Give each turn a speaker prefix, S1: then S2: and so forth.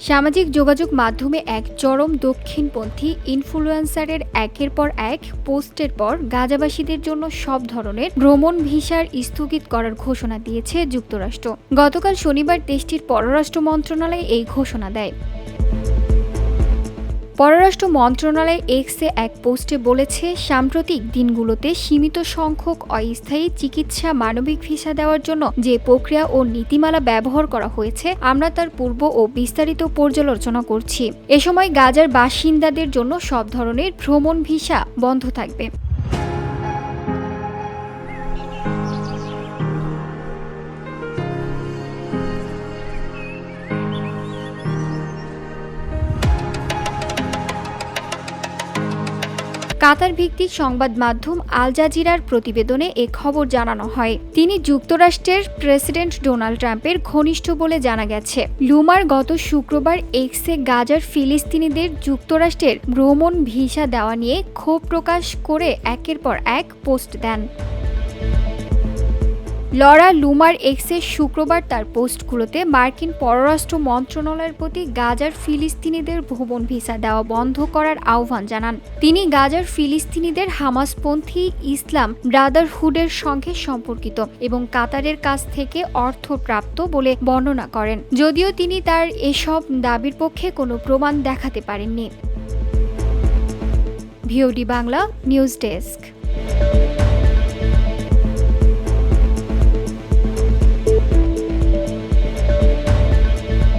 S1: সামাজিক যোগাযোগ মাধ্যমে এক চরম দক্ষিণপন্থী ইনফ্লুয়েন্সারের একের পর এক পোস্টের পর গাজাবাসীদের জন্য সব ধরনের ভ্রমণ ভিসার স্থগিত করার ঘোষণা দিয়েছে যুক্তরাষ্ট্র। গতকাল শনিবার দেশটির পররাষ্ট্র মন্ত্রণালয় এই ঘোষণা দেয়। পররাষ্ট্র মন্ত্রণালয় এক্সে এক পোস্টে বলেছে, সাম্প্রতিক দিনগুলোতে সীমিত সংখ্যক অস্থায়ী চিকিৎসা মানবিক ভিসা দেওয়ার জন্য যে প্রক্রিয়া ও নীতিমালা ব্যবহার করা হয়েছে, আমরা তার পূর্ব ও বিস্তারিত পর্যালোচনা করছি। এ সময় গাজার বাসিন্দাদের জন্য সব ধরনের ভ্রমণ ভিসা বন্ধ থাকবে। কাতার ভিত্তিক সংবাদ মাধ্যম আল জাজিরার প্রতিবেদনে এ খবর জানানো হয়। তিনি যুক্তরাষ্ট্রের প্রেসিডেন্ট ডোনাল্ড ট্রাম্পের ঘনিষ্ঠ বলে জানা গেছে। লুমার গত শুক্রবার এক্সে গাজার ফিলিস্তিনিদের যুক্তরাষ্ট্রের ভ্রমণ ভিসা দেওয়া নিয়ে ক্ষোভ প্রকাশ করে একের পর এক পোস্ট দেন। লরা লুমার এক্সে শুক্রবার তার পোস্টগুলোতে মার্কিন পররাষ্ট্র মন্ত্রণালয়ের প্রতি গাজার ফিলিস্তিনিদের ভ্রমণ ভিসা দেওয়া বন্ধ করার আহ্বান জানান। তিনি গাজার ফিলিস্তিনিদের হামাসপন্থী ইসলাম ব্রাদারহুডের সঙ্গে সম্পর্কিত এবং কাতারের কাছ থেকে অর্থ প্রাপ্ত বলে বর্ণনা করেন, যদিও তিনি তার এসব দাবির পক্ষে কোনো প্রমাণ দেখাতে পারেননি। VOD Bangla news desk.